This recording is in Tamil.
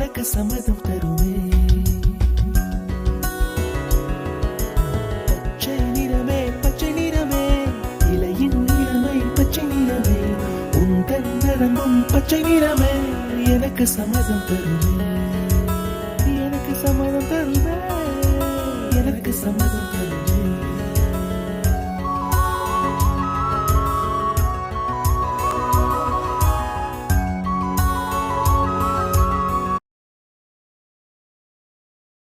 எனக்கு சம்மதம் தருமே. பச்சை நிறமே பச்சை நிறமே, இலையின் நிறமை பச்சை நிறமே, உந்தன் நரம்பும் பச்சை நிறமே, எனக்கு சம்மதம் தருமே, எனக்கு சம்மதம் தருமே, எனக்கு சம்மதம் தருமே.